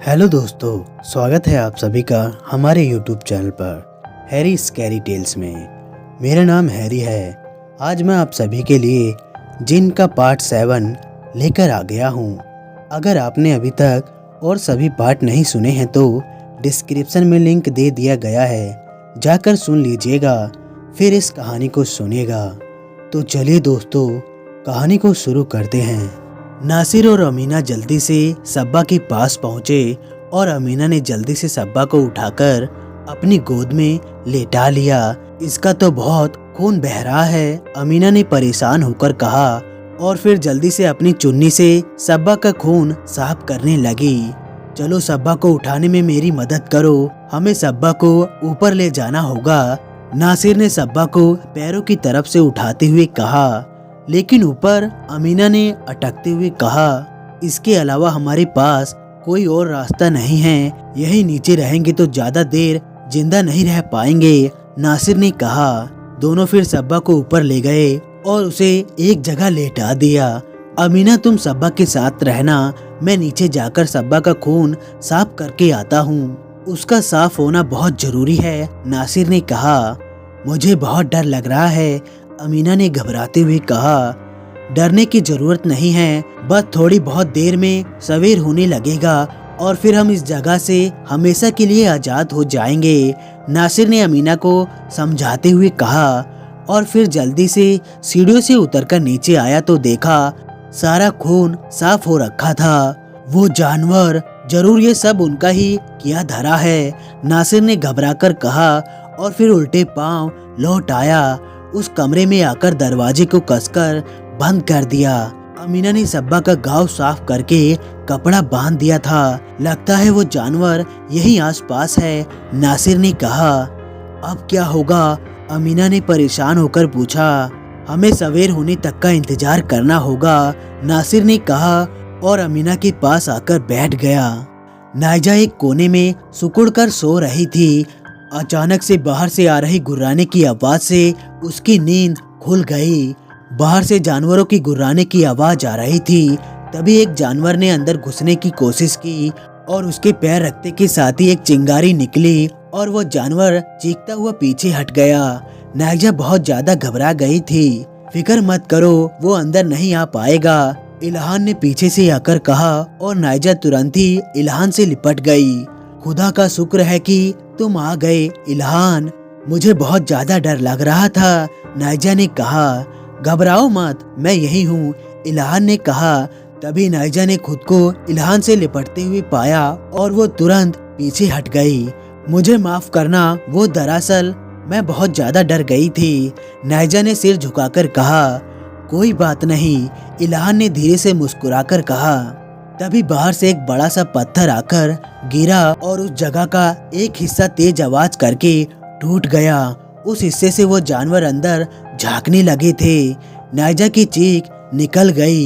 Hello दोस्तों, स्वागत है आप सभी का हमारे YouTube चैनल पर हैरी स्कैरी टेल्स में। मेरा नाम हैरी है। आज मैं आप सभी के लिए जिन का पार्ट 7 लेकर आ गया हूँ। अगर आपने अभी तक और सभी पार्ट नहीं सुने हैं तो डिस्क्रिप्शन में लिंक दे दिया गया है, जाकर सुन लीजिएगा, फिर इस कहानी को सुनिएगा। तो चलिए दोस्तों, कहानी को शुरू करते हैं। नासिर और अमीना जल्दी से सब्बा के पास पहुंचे और अमीना ने जल्दी से सब्बा को उठाकर अपनी गोद में लेटा लिया। इसका तो बहुत खून बह रहा है, अमीना ने परेशान होकर कहा और फिर जल्दी से अपनी चुन्नी से सब्बा का खून साफ करने लगी। चलो सब्बा को उठाने में मेरी मदद करो, हमें सब्बा को ऊपर ले जाना होगा। नासिर ने सब्बा को पैरों की तरफ से उठाते हुए कहा, लेकिन ऊपर अमीना ने अटकते हुए कहा, इसके अलावा हमारे पास कोई और रास्ता नहीं है, यही नीचे रहेंगे तो ज्यादा देर जिंदा नहीं रह पाएंगे, नासिर ने कहा। दोनों फिर सब्बा को ऊपर ले गए और उसे एक जगह लेटा दिया। अमीना तुम सब्बा के साथ रहना, मैं नीचे जाकर सब्बा का खून साफ करके आता हूँ, उसका साफ होना बहुत जरूरी है, नासिर ने कहा। मुझे बहुत डर लग रहा है, अमीना ने घबराते हुए कहा। डरने की जरूरत नहीं है, बस थोड़ी बहुत देर में सवेर होने लगेगा और फिर हम इस जगह से हमेशा के लिए आजाद हो जाएंगे, नासिर ने अमीना को समझाते हुए कहा। और फिर जल्दी से सीढ़ियों से उतरकर नीचे आया तो देखा सारा खून साफ हो रखा था। वो जानवर, जरूर ये सब उनका ही किया धरा है, नासिर ने घबराकर कहा और फिर उल्टे पांव लौट आया। उस कमरे में आकर दरवाजे को कसकर बंद कर दिया। अमीना ने सब्बा का घाव साफ करके कपड़ा बांध दिया था, लगता है वो जानवर यहीं आसपास है, नासिर ने कहा। अब क्या होगा, अमीना ने परेशान होकर पूछा। हमें सवेर होने तक का इंतजार करना होगा, नासिर ने कहा और अमीना के पास आकर बैठ गया। नायजा एक कोने में सिकुड़कर सो रही थी। अचानक से बाहर से आ रही गुर्राने की आवाज से उसकी नींद खुल गई। बाहर से जानवरों की गुर्राने की आवाज आ रही थी। तभी एक जानवर ने अंदर घुसने की कोशिश की और उसके पैर रखते के साथ ही एक चिंगारी निकली और वो जानवर चीखता हुआ पीछे हट गया। नायजा बहुत ज्यादा घबरा गई थी। फिक्र मत करो, वो अंदर नहीं आ पाएगा, इल्हान ने पीछे से आकर कहा और नायजा तुरंत ही इल्हान से लिपट गई। खुदा का शुक्र है कि तुम आ गए इल्हान, मुझे बहुत ज्यादा डर लग रहा था, नायजा ने कहा। घबराओ मत, मैं यही हूँ, इल्हान ने कहा। तभी नायजा ने खुद को इल्हान से लिपटते हुए पाया और वो तुरंत पीछे हट गई। मुझे माफ करना, वो दरअसल मैं बहुत ज्यादा डर गई थी, नायजा ने सिर झुकाकर कहा। कोई बात नहीं, इल्हान ने धीरे से मुस्कुराकर कहा। तभी बाहर से एक बड़ा सा पत्थर आकर गिरा और उस जगह का एक हिस्सा तेज आवाज करके टूट गया। उस हिस्से से वो जानवर अंदर झांकने लगे थे। नायजा की चीख निकल गई।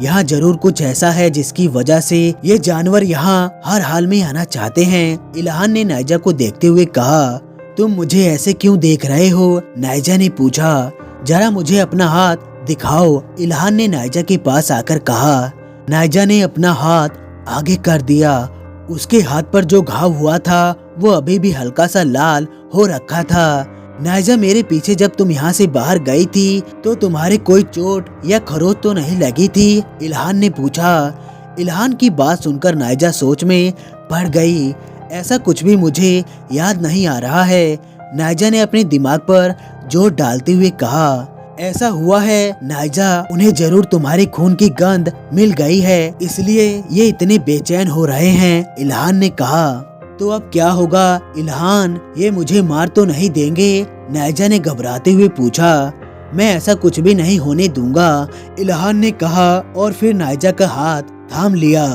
यहाँ जरूर कुछ ऐसा है जिसकी वजह से ये जानवर यहाँ हर हाल में आना चाहते हैं, इल्हान ने नायजा को देखते हुए कहा। तुम मुझे ऐसे क्यों देख रहे हो, नायजा ने पूछा। जरा मुझे अपना हाथ दिखाओ, इल्हान ने नायजा के पास आकर कहा। नायजा ने अपना हाथ आगे कर दिया। उसके हाथ पर जो घाव हुआ था वो अभी भी हल्का सा लाल हो रखा था। नायजा, मेरे पीछे जब तुम यहाँ से बाहर गई थी तो तुम्हारे कोई चोट या खरोच तो नहीं लगी थी, इल्हान ने पूछा। इल्हान की बात सुनकर नायजा सोच में पड़ गई। ऐसा कुछ भी मुझे याद नहीं आ रहा है, नायजा ने अपने दिमाग पर जोर डालते हुए कहा। ऐसा हुआ है नायजा, उन्हें जरूर तुम्हारे खून की गंध मिल गई है, इसलिए ये इतने बेचैन हो रहे हैं, इल्हान ने कहा। तो अब क्या होगा इल्हान, ये मुझे मार तो नहीं देंगे, नायजा ने घबराते हुए पूछा। मैं ऐसा कुछ भी नहीं होने दूंगा, इल्हान ने कहा और फिर नायजा का हाथ थाम लिया।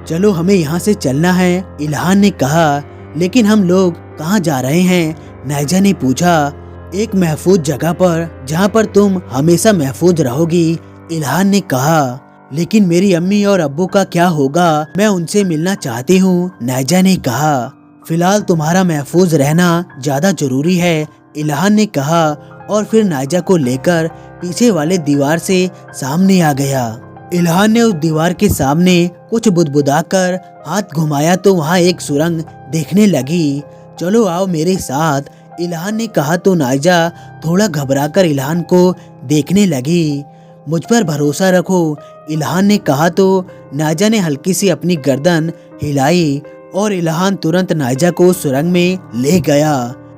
चलो हमें यहाँ से चलना है, इल्हान ने कहा। लेकिन हम लोग कहाँ जा रहे हैं, नायजा ने पूछा। एक महफूज जगह पर, जहाँ पर तुम हमेशा महफूज रहोगी, इल्हान ने कहा। लेकिन मेरी अम्मी और अब्बू का क्या होगा, मैं उनसे मिलना चाहती हूँ, नायजा ने कहा। फिलहाल तुम्हारा महफूज रहना ज्यादा जरूरी है, इल्हान ने कहा और फिर नायजा को लेकर पीछे वाले दीवार से सामने आ गया। इल्हान ने उस दीवार के सामने कुछ बुदबुदाकर हाथ घुमाया तो वहाँ एक सुरंग देखने लगी। चलो आओ मेरे साथ, इल्हान ने कहा तो नायजा थोड़ा घबराकर इल्हान को देखने लगी। मुझ पर भरोसा रखो, इल्हान ने कहा तो नायजा ने हल्की सी अपनी गर्दन हिलाई और इल्हान तुरंत नायजा को सुरंग में ले गया।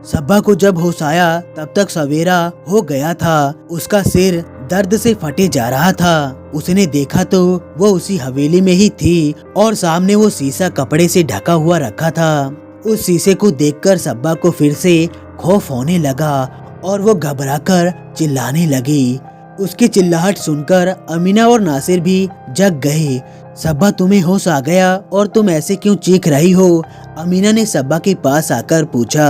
सब्बा को जब होश आया तब तक सवेरा हो गया था। उसका सिर दर्द से फटे जा रहा था। उसने देखा तो वो उसी हवेली में ही थी और सामने वो शीशा कपड़े से ढका हुआ रखा था। उस शीशे को देखकर सब्बा को फिर से खौफ होने लगा और वो घबराकर चिल्लाने लगी। उसकी चिल्लाहट सुनकर अमीना और नासिर भी जग गए। सब्बा, तुम्हें होश आ गया और तुम ऐसे क्यों चीख रही हो? अमीना ने सब्बा के पास आकर पूछा।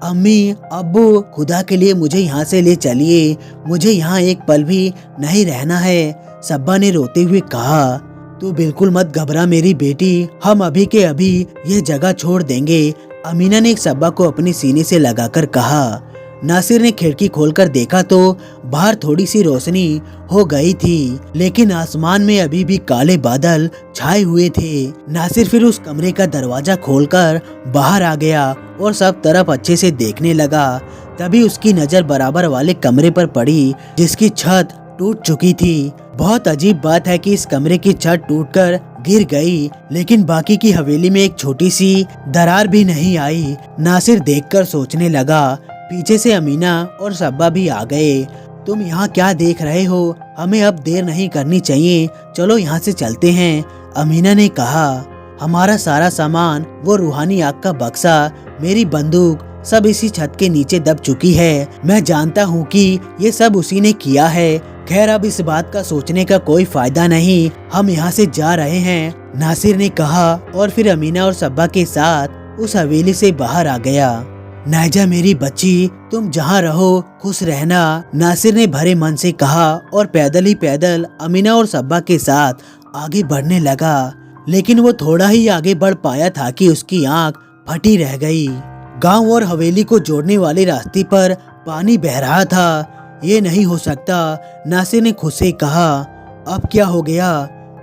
अम्मी, अब्बू, खुदा के लिए मुझे यहाँ से ले चलिए, मुझे यहाँ एक पल भी नहीं रहना है, सब्बा ने रोते हुए कहा। तू बिल्कुल मत घबरा मेरी बेटी, हम अभी के अभी ये जगह छोड़ देंगे, अमीना ने सब्बा को अपने सीने से लगाकर कहा। नासिर ने खिड़की खोलकर देखा तो बाहर थोड़ी सी रोशनी हो गई थी, लेकिन आसमान में अभी भी काले बादल छाए हुए थे। नासिर फिर उस कमरे का दरवाजा खोलकर बाहर आ गया और सब तरफ अच्छे से देखने लगा। तभी उसकी नजर बराबर वाले कमरे पर पड़ी जिसकी छत टूट चुकी थी। बहुत अजीब बात है कि इस कमरे की छत टूटकर गिर गई, लेकिन बाकी की हवेली में एक छोटी सी दरार भी नहीं आई। नासिर देखकर सोचने लगा। पीछे से अमीना और सब्बा भी आ गए। तुम यहाँ क्या देख रहे हो? हमें अब देर नहीं करनी चाहिए, चलो यहाँ से चलते हैं, अमीना ने कहा। हमारा सारा सामान, वो रूहानी आग का बक्सा, मेरी बंदूक, सब इसी छत के नीचे दब चुकी है। मैं जानता हूँ कि ये सब उसी ने किया है। खैर, अब इस बात का सोचने का कोई फायदा नहीं, हम यहाँ से जा रहे हैं, नासिर ने कहा और फिर अमीना और सब्बा के साथ उस हवेली से बाहर आ गया। नायजा मेरी बच्ची, तुम जहाँ रहो खुश रहना, नासिर ने भरे मन से कहा और पैदल ही पैदल अमीना और सब्बा के साथ आगे बढ़ने लगा। लेकिन वो थोड़ा ही आगे बढ़ पाया था कि उसकी आंख फटी रह गई। गांव और हवेली को जोड़ने वाले रास्ते पर पानी बह रहा था। ये नहीं हो सकता, नासिर ने खुद से कहा। अब क्या हो गया?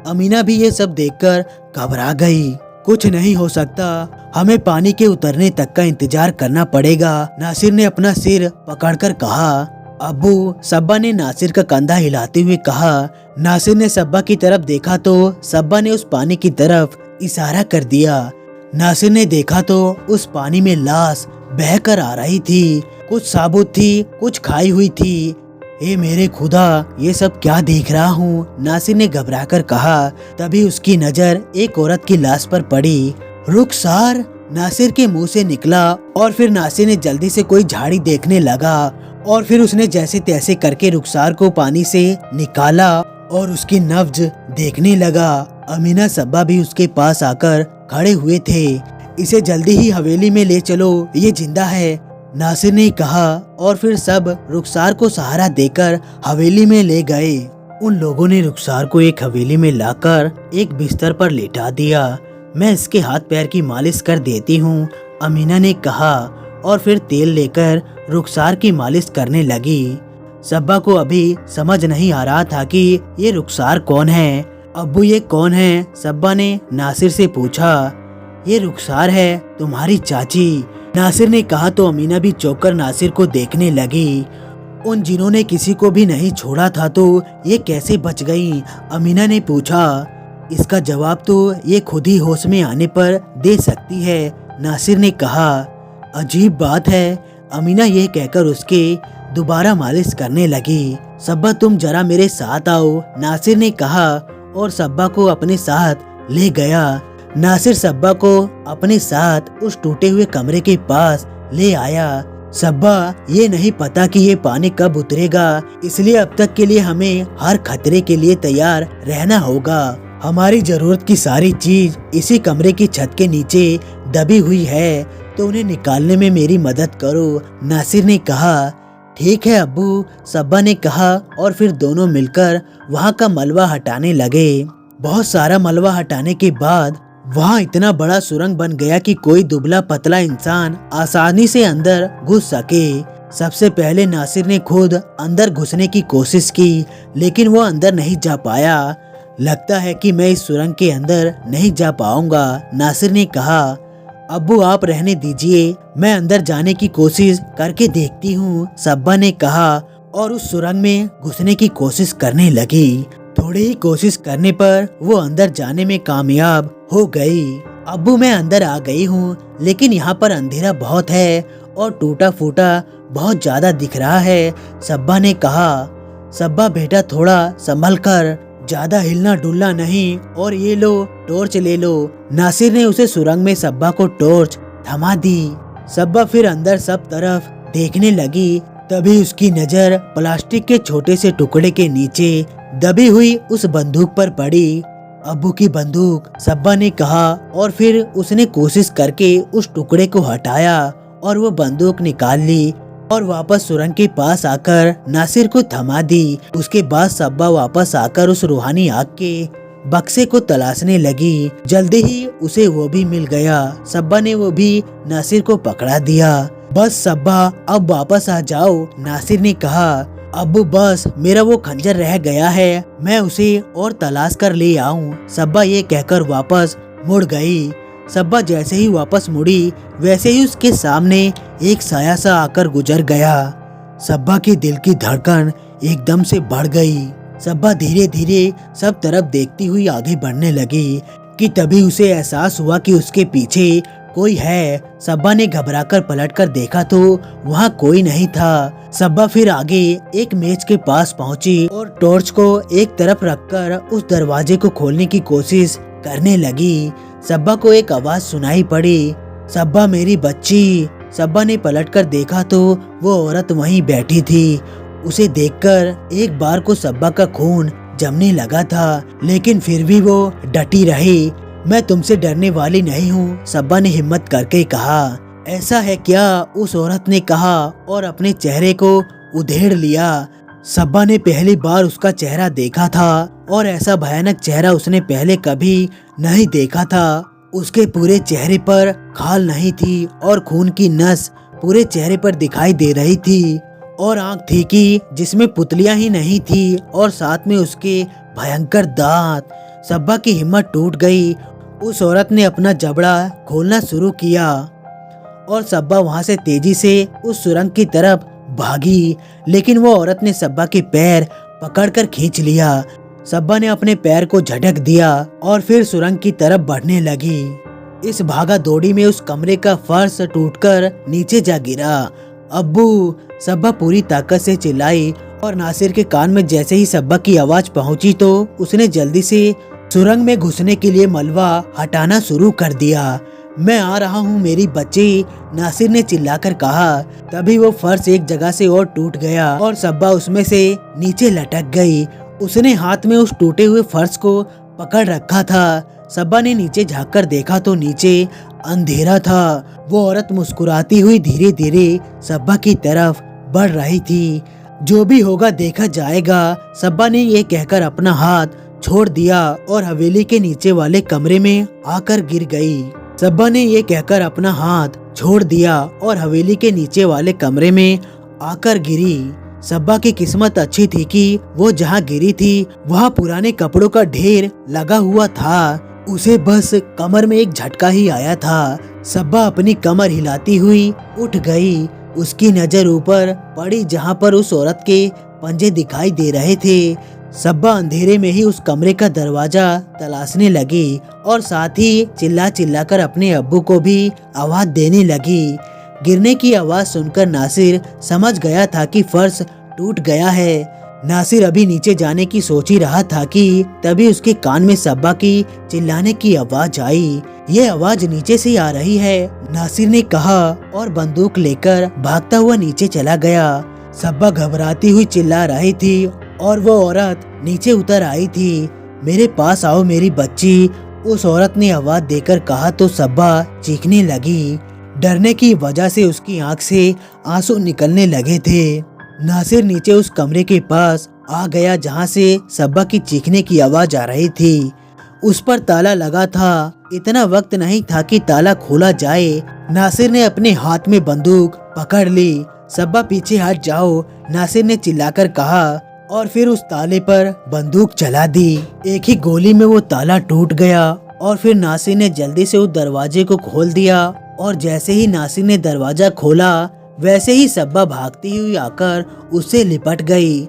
अमीना भी ये सब देखकर घबरा गई। कुछ नहीं हो सकता, हमें पानी के उतरने तक का इंतजार करना पड़ेगा, नासिर ने अपना सिर पकड़कर कहा। अब्बू, सब्बा ने नासिर का कंधा हिलाते हुए कहा। नासिर ने सब्बा की तरफ देखा तो सब्बा ने उस पानी की तरफ इशारा कर दिया। नासिर ने देखा तो उस पानी में लाश बहकर आ रही थी, कुछ साबुत थी, कुछ खाई हुई थी। ए मेरे खुदा, ये सब क्या देख रहा हूँ, नासिर ने घबराकर कहा। तभी उसकी नजर एक औरत की लाश पर पड़ी। रुखसार, नासिर के मुंह से निकला और फिर नासिर ने जल्दी से कोई झाड़ी देखने लगा और फिर उसने जैसे तैसे करके रुखसार को पानी से निकाला और उसकी नब्ज देखने लगा। अमीना सब्बा भी उसके पास आकर खड़े हुए थे। इसे जल्दी ही हवेली में ले चलो, ये जिंदा है, नासिर ने कहा और फिर सब रुखसार को सहारा देकर हवेली में ले गए। उन लोगों ने रुखसार को एक हवेली में लाकर एक बिस्तर पर लेटा दिया। मैं इसके हाथ पैर की मालिश कर देती हूँ, अमीना ने कहा और फिर तेल लेकर रुखसार की मालिश करने लगी। सब्बा को अभी समझ नहीं आ रहा था कि ये रुखसार कौन है। अब्बू, ये कौन है? सब्बा ने नासिर से पूछा। ये रुखसार है, तुम्हारी चाची, नासिर ने कहा तो अमीना भी चौंक कर नासिर को देखने लगी। उन जिन्होंने किसी को भी नहीं छोड़ा था तो ये कैसे बच गई? अमीना ने पूछा। इसका जवाब तो ये खुद ही होश में आने पर दे सकती है, नासिर ने कहा। अजीब बात है, अमीना ये कहकर उसके दोबारा मालिश करने लगी। सब्बा, तुम जरा मेरे साथ आओ, नासिर ने कहा और सब्बा को अपने साथ ले गया। नासिर सब्बा को अपने साथ उस टूटे हुए कमरे के पास ले आया। सब्बा, ये नहीं पता कि ये पानी कब उतरेगा, इसलिए अब तक के लिए हमें हर खतरे के लिए तैयार रहना होगा। हमारी जरूरत की सारी चीज इसी कमरे की छत के नीचे दबी हुई है, तो उन्हें निकालने में मेरी मदद करो, नासिर ने कहा। ठीक है अब्बू, सब्बा ने कहा और फिर दोनों मिलकर वहाँ का मलबा हटाने लगे। बहुत सारा मलबा हटाने के बाद वहाँ इतना बड़ा सुरंग बन गया कि कोई दुबला पतला इंसान आसानी से अंदर घुस सके। सबसे पहले नासिर ने खुद अंदर घुसने की कोशिश की, लेकिन वो अंदर नहीं जा पाया। लगता है कि मैं इस सुरंग के अंदर नहीं जा पाऊंगा। नासिर ने कहा, अब्बू आप रहने दीजिए, मैं अंदर जाने की कोशिश करके देखती हूँ, सब्बा ने कहा और उस सुरंग में घुसने की कोशिश करने लगी। थोड़ी ही कोशिश करने पर वो अंदर जाने में कामयाब हो गई। अब्बू मैं अंदर आ गई हूँ, लेकिन यहाँ पर अंधेरा बहुत है और टूटा फूटा बहुत ज्यादा दिख रहा है, सब्बा ने कहा। सब्बा बेटा थोड़ा संभल कर, ज्यादा हिलना डुलना नहीं, और ये लो टॉर्च ले लो। नासिर ने उसे सुरंग में सब्बा को टॉर्च थमा दी। सब्बा फिर अंदर सब तरफ देखने लगी। तभी उसकी नजर प्लास्टिक के छोटे से टुकड़े के नीचे दबी हुई उस बंदूक पर पड़ी। अब्बू की बंदूक, सब्बा ने कहा, और फिर उसने कोशिश करके उस टुकड़े को हटाया और वो बंदूक निकाल ली और वापस सुरंग के पास आकर नासिर को थमा दी। उसके बाद सब्बा वापस आकर उस रूहानी आग के बक्से को तलाशने लगी। जल्दी ही उसे वो भी मिल गया। सब्बा ने वो भी नासिर को पकड़ा दिया। बस सब्बा अब वापस आ जाओ, नासिर ने कहा। अब्बू बस मेरा वो खंजर रह गया है, मैं उसे और तलाश कर ले आऊं। सब्बा ये कहकर वापस मुड़ गई। सब्बा जैसे ही वापस मुड़ी वैसे ही उसके सामने एक साया सा आकर गुजर गया। सब्बा की दिल की धड़कन एकदम से बढ़ गई। सब्बा धीरे धीरे सब तरफ देखती हुई आगे बढ़ने लगी कि तभी उसे एहसास हुआ कि उसके पीछे कोई है। सब्बा ने घबराकर पलटकर देखा तो वहाँ कोई नहीं था। सब्बा फिर आगे एक मेज के पास पहुंची और टॉर्च को एक तरफ रखकर उस दरवाजे को खोलने की कोशिश करने लगी। सब्बा को एक आवाज सुनाई पड़ी, सब्बा मेरी बच्ची। सब्बा ने पलटकर देखा तो वो औरत वहीं बैठी थी। उसे देखकर एक बार को सब्बा का खून जमने लगा था, लेकिन फिर भी वो डटी रही। मैं तुमसे डरने वाली नहीं हूँ, सब्बा ने हिम्मत करके कहा। ऐसा है क्या? उस औरत ने कहा और अपने चेहरे को उधेड़ लिया। सब्बा ने पहली बार उसका चेहरा देखा था और ऐसा भयानक चेहरा उसने पहले कभी नहीं देखा था। उसके पूरे चेहरे पर खाल नहीं थी और खून की नस पूरे चेहरे पर दिखाई दे रही थी, और आंख थी कि जिसमें पुतलियां ही नहीं थी, और साथ में उसके भयंकर दांत। सब्बा की हिम्मत टूट गई। उस औरत ने अपना जबड़ा खोलना शुरू किया और सब्बा वहां से तेजी से उस सुरंग की तरफ भागी, लेकिन वो औरत ने सब्बा के पैर पकड़कर खींच लिया। सब्बा ने अपने पैर को झटक दिया और फिर सुरंग की तरफ बढ़ने लगी। इस भागा दौड़ी में उस कमरे का फर्श टूटकर नीचे जा गिरा। अब्बू, सब्बा पूरी ताकत से चिल्लाई, और नासिर के कान में जैसे ही सब्बा की आवाज पहुंची तो उसने जल्दी से सुरंग में घुसने के लिए मलबा हटाना शुरू कर दिया। मैं आ रहा हूँ मेरी बच्ची, नासिर ने चिल्लाकर कहा। तभी वो फर्श एक जगह से और टूट गया और सब्बा उसमें से नीचे लटक गई। उसने हाथ में उस टूटे हुए फर्श को पकड़ रखा था। सब्बा ने नीचे झांककर देखा तो नीचे अंधेरा था। वो औरत मुस्कुराती हुई धीरे धीरे सब्बा की तरफ बढ़ रही थी। जो भी होगा देखा जाएगा, सब्बा ने ये कहकर अपना हाथ छोड़ दिया और हवेली के नीचे वाले कमरे में आकर गिर गई। सब्बा ने ये कहकर अपना हाथ छोड़ दिया और हवेली के नीचे वाले कमरे में आकर गिरी। सब्बा की किस्मत अच्छी थी कि वो जहाँ गिरी थी वहाँ पुराने कपड़ों का ढेर लगा हुआ था। उसे बस कमर में एक झटका ही आया था। सब्बा अपनी कमर हिलाती हुई उठ गई। उसकी नजर ऊपर पड़ी जहाँ पर उस औरत के पंजे दिखाई दे रहे थे। सब्बा अंधेरे में ही उस कमरे का दरवाजा तलाशने लगी और साथ ही चिल्ला चिल्ला कर अपने अब्बू को भी आवाज देने लगी। गिरने की आवाज सुनकर नासिर समझ गया था कि फर्श टूट गया है। नासिर अभी नीचे जाने की सोच ही रहा था कि तभी उसके कान में सब्बा की चिल्लाने की आवाज आई। ये आवाज नीचे से आ रही है, नासिर ने कहा और बंदूक लेकर भागता हुआ नीचे चला गया। सब्बा घबराती हुई चिल्ला रही थी और वो औरत नीचे उतर आई थी। मेरे पास आओ मेरी बच्ची, उस औरत ने आवाज देकर कहा तो सब्बा चीखने लगी। डरने की वजह से उसकी आंख से आंसू निकलने लगे थे। नासिर नीचे उस कमरे के पास आ गया जहां से सब्बा की चीखने की आवाज आ रही थी। उस पर ताला लगा था। इतना वक्त नहीं था कि ताला खोला जाए। नासिर ने अपने हाथ में बंदूक पकड़ ली। सब्बा पीछे हट जाओ, नासिर ने चिल्लाकर कहा। और फिर उस ताले पर बंदूक चला दी। एक ही गोली में वो ताला टूट गया और फिर नासिर ने जल्दी से उस दरवाजे को खोल दिया और जैसे ही नासिर ने दरवाजा खोला वैसे ही सब्बा भागती हुई आकर उससे लिपट गई।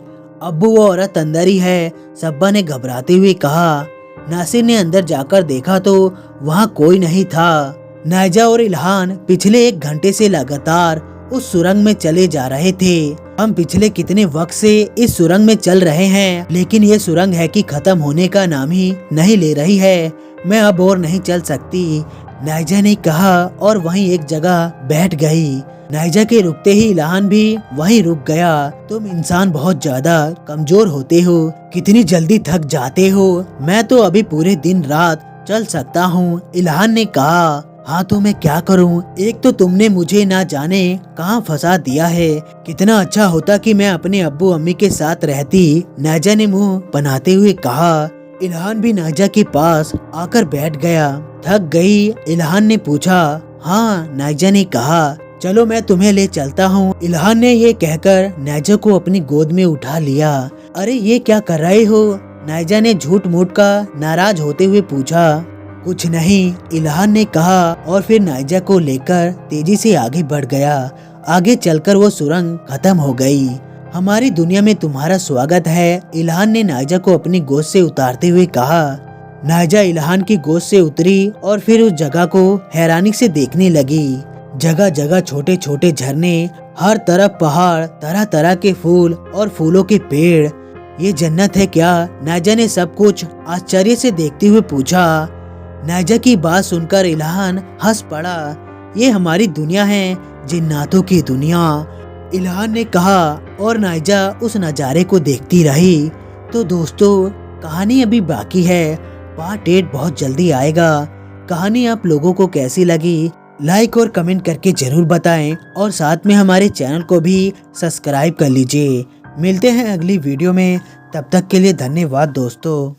अब्बू वो औरत अंदर ही है, सब्बा ने घबराते हुए कहा। नासिर ने अंदर जाकर देखा तो वहाँ कोई नहीं था। नायजा और इल्हान पिछले 1 घंटे से लगातार उस सुरंग में चले जा रहे थे। हम पिछले कितने वक्त से इस सुरंग में चल रहे हैं, लेकिन ये सुरंग है कि खत्म होने का नाम ही नहीं ले रही है। मैं अब और नहीं चल सकती, नायजा ने कहा और वहीं एक जगह बैठ गई। नायजा के रुकते ही इल्हान भी वहीं रुक गया। तुम इंसान बहुत ज्यादा कमजोर होते हो, कितनी जल्दी थक जाते हो। मैं तो अभी पूरे दिन रात चल सकता हूँ, इल्हान ने कहा। हाँ तो मैं क्या करूँ, एक तो तुमने मुझे ना जाने कहाँ फंसा दिया है। कितना अच्छा होता कि मैं अपने अब्बू अम्मी के साथ रहती, नायजा ने मुंह बनाते हुए कहा। इल्हान भी नायजा के पास आकर बैठ गया। थक गई, इल्हान ने पूछा। हाँ, नायजा ने कहा। चलो मैं तुम्हें ले चलता हूँ। इल्हान ने ये कहकर नायजा को अपनी गोद में उठा लिया। अरे ये क्या कर रहे हो, नायजा ने झूठ मूठ का नाराज होते हुए पूछा। कुछ नहीं, इल्हान ने कहा और फिर नायजा को लेकर तेजी से आगे बढ़ गया। आगे चलकर वो सुरंग खत्म हो गई। हमारी दुनिया में तुम्हारा स्वागत है, इल्हान ने नायजा को अपनी गोद से उतारते हुए कहा। नायजा इल्हान की गोद से उतरी और फिर उस जगह को हैरानी से देखने लगी। जगह जगह छोटे छोटे झरने, हर तरफ पहाड़, तरह तरह के फूल और फूलों के पेड़। ये जन्नत है क्या, नायजा ने सब कुछ आश्चर्य से देखते हुए पूछा। नायजा की बात सुनकर इल्हान हंस पड़ा। ये हमारी दुनिया है, जिन्नातों की दुनिया, इल्हान ने कहा और नायजा उस नज़ारे को देखती रही। तो दोस्तों, कहानी अभी बाकी है, पार्ट 8 बहुत जल्दी आएगा। कहानी आप लोगों को कैसी लगी लाइक और कमेंट करके जरूर बताएं और साथ में हमारे चैनल को भी सब्सक्राइब कर लीजिए। मिलते हैं अगली वीडियो में, तब तक के लिए धन्यवाद दोस्तों।